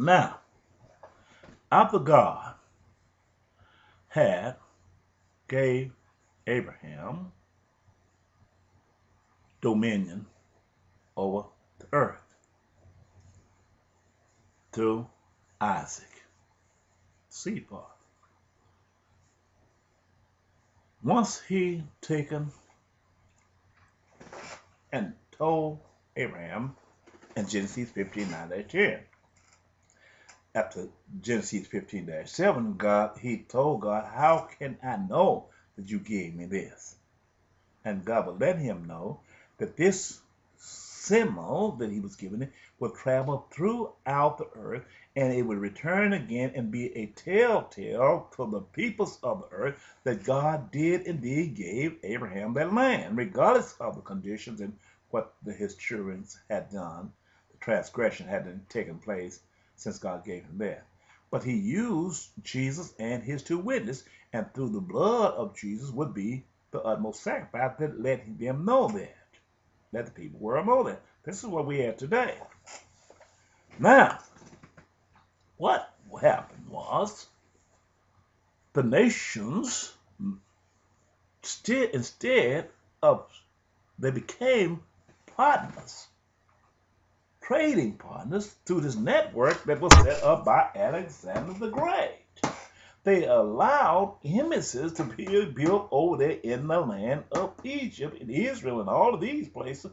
Now, after God had gave Abraham dominion over the earth through Isaac, seed part. Once he taken and told Abraham in Genesis 15:9-10. After Genesis 15:7, he told God, how can I know that you gave me this? And God would let him know that this symbol that he was giving it would travel throughout the earth, and it would return again and be a telltale to the peoples of the earth that God did indeed gave Abraham that land, regardless of the conditions and what his children had done. The transgression had taken place since God gave him that. But he used Jesus and his two witnesses, and through the blood of Jesus would be the utmost sacrifice that let them know that. Let the people world know that. This is what we have today. Now, what happened was the nations instead of they became partners, trading partners through this network that was set up by Alexander the Great. They allowed embassies to be built over there in the land of Egypt and Israel and all of these places,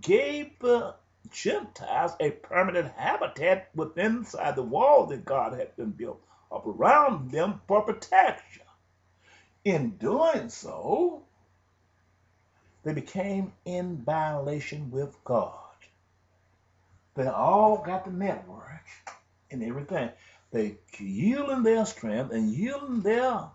gave the Gentiles a permanent habitat within inside the wall that God had been built up around them for protection. In doing so, they became in violation with God. They all got the network and everything. They yielding their strength and yielding their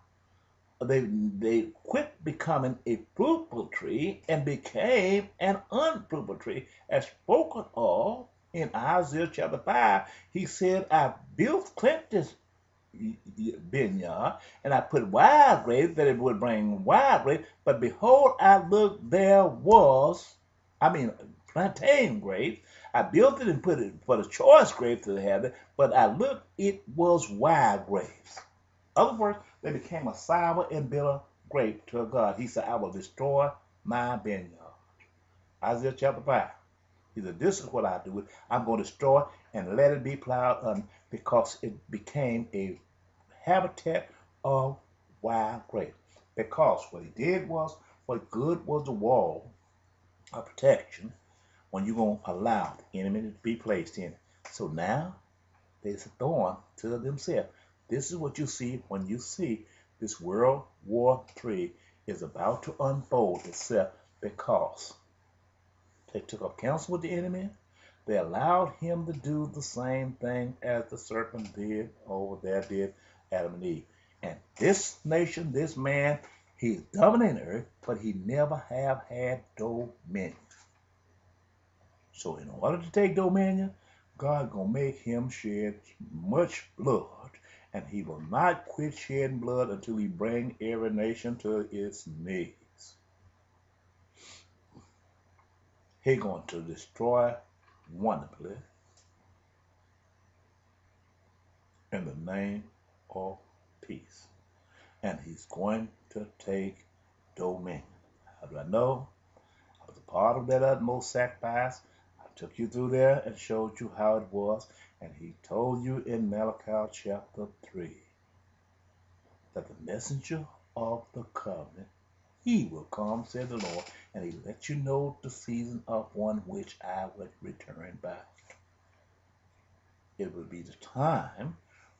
they quit becoming a fruitful tree and became an unfruitful tree, as spoken of in Isaiah chapter 5. He said, I built this vineyard, and I put wide grapes that it would bring wide grapes, but behold, I looked, there was, plantain grapes. I built it and put it for the choice grapes to have it, but I looked, it was wild grapes. In other words, they became a sour and bitter grape to God. He said, I will destroy my vineyard. Isaiah chapter 5. He said, this is what I do. I'm going to destroy and let it be plowed because it became a habitat of wild grapes. Because what he did was, what good was the wall of protection when you're going to allow the enemy to be placed in it. So now, there's a thorn to themselves. This is what you see when you see this World War III is about to unfold itself, because they took up counsel with the enemy. They allowed him to do the same thing as the serpent did over there, did Adam and Eve. And this nation, this man, he's dominating the earth, but he never have had dominion. So in order to take dominion, God gonna make him shed much blood, and he will not quit shedding blood until he bring every nation to its knees. He's going to destroy wonderfully in the name of peace, and he's going to take dominion. How do I know? I was a part of that utmost sacrifice. Took you through there and showed you how it was, and he told you in Malachi chapter 3 that the messenger of the covenant, he will come, said the Lord, and he let you know the season of one which I would return back. It would be the time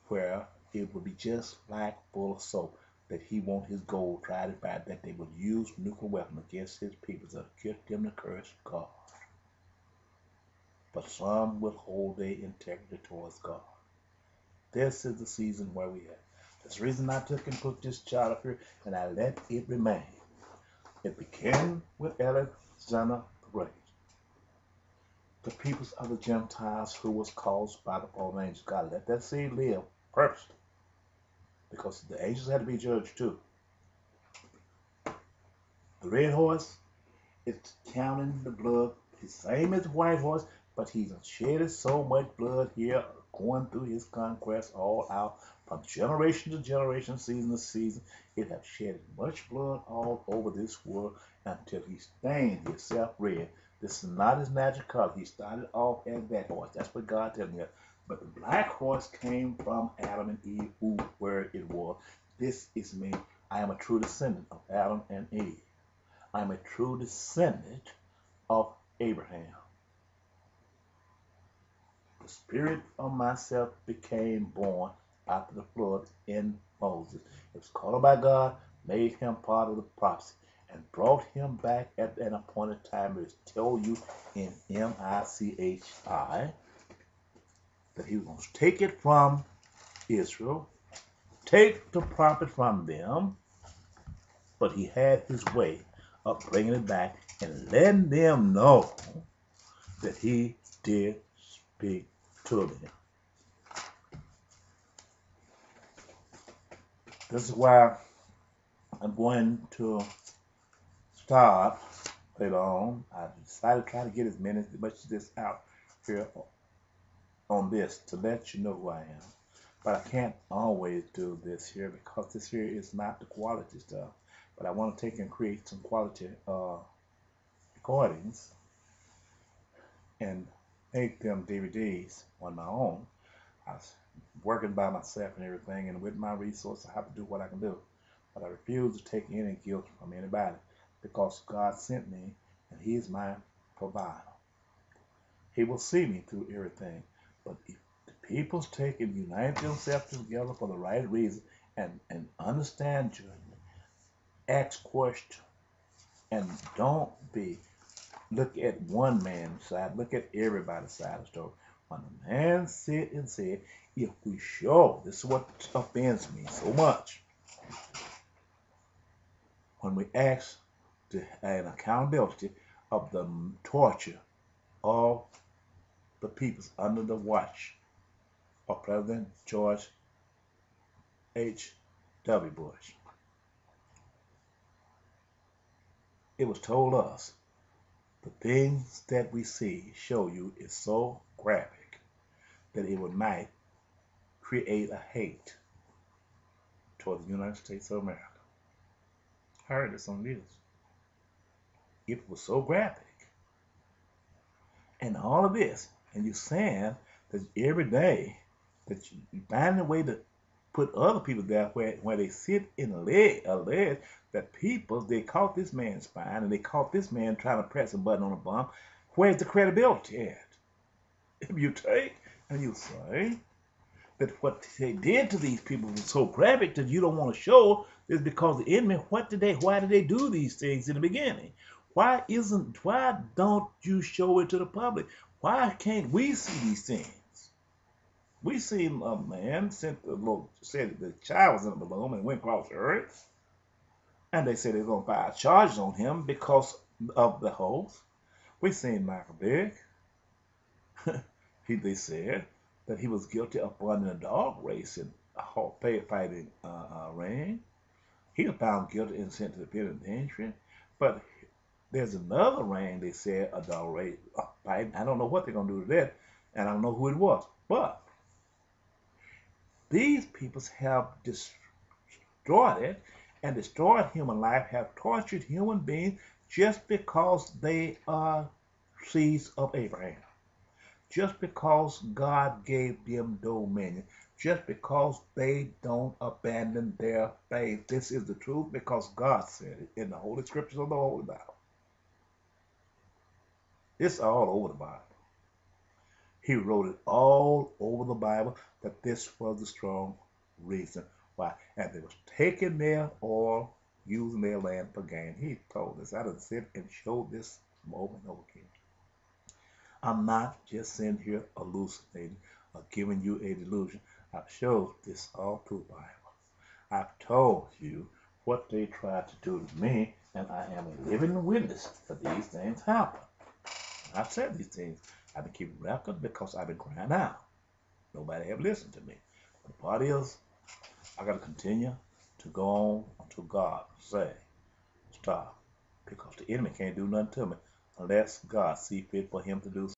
where it would be just like full of soap, that he want his gold tried by, that they would use nuclear weapons against his people to get them to curse God. But some will hold their integrity towards God. This is the season where we are. That's the reason I took and put this child up here, and I let it remain. It began with Alexander the Great. The peoples of the Gentiles who was caused by the fallen angels. God let that seed live first, because the angels had to be judged too. The red horse, it's counting the blood, the same as the white horse, but he's shedded so much blood here going through his conquest all out from generation to generation, season to season. It has shed much blood all over this world until he stained himself red. This is not his natural color. He started off as that horse. That's what God telling me. But the black horse came from Adam and Eve, who were it was. This is me. I am a true descendant of Adam and Eve. I am a true descendant of Abraham. The spirit of myself became born after the flood in Moses. It was called by God, made him part of the prophecy, and brought him back at an appointed time. It told you in Michi that he was going to take it from Israel, take the prophet from them, but he had his way of bringing it back and letting them know that he did speak to them. This is why I'm going to start later on. I decided to try to get as much of this out here on this to let you know who I am. But I can't always do this here because this here is not the quality stuff. But I want to take and create some quality recordings and make them DVDs on my own. I was working by myself and everything, and with my resources, I have to do what I can do. But I refuse to take any guilt from anybody because God sent me, and He is my provider. He will see me through everything. But if the people's take and unite themselves together for the right reason and understand you, ask questions, and don't look at one man's side, look at everybody's side of the story. When the man said and said, if we show, this is what offends me so much, when we ask an accountability of the torture of the peoples under the watch of President George H.W. Bush. It was told us the things that we see show you is so graphic that it might create a hate toward the United States of America. I heard this on news. It was so graphic. And all of this, and you're saying that every day that you find a way to put other people there where they sit in allege that people, they caught this man spying and they caught this man trying to press a button on a bomb. Where's the credibility at? If you take and you say that what they did to these people was so graphic that you don't want to show is because the enemy, why did they do these things in the beginning? Why don't you show it to the public? Why can't we see these things? We seen a man said the child was in a balloon and went across the earth. And they said they're going to file charges on him because of the hoax. We seen Michael Big. They said that he was guilty of running a dog race in a fighting ring. He was found guilty and sent to the penitentiary. But there's another ring, they said, a dog race fighting. I don't know what they're going to do to that, and I don't know who it was. But these people have destroyed it and destroyed human life, have tortured human beings just because they are seeds of Abraham. Just because God gave them dominion. Just because they don't abandon their faith. This is the truth because God said it in the Holy Scriptures of the Holy Bible. It's all over the Bible. He wrote it all over the Bible that this was the strong reason why. And they was taking their oil, using their land for gain. He told us. I done sit and showed this over and over again. I'm not just sitting here hallucinating or giving you a delusion. I've showed this all through the Bible. I've told you what they tried to do to me, and I am a living witness that these things happen. I've said these things. I've been keeping record because I've been crying out. Nobody have listened to me. The part is, I got to continue to go on until God say stop, because the enemy can't do nothing to me unless God see fit for him to do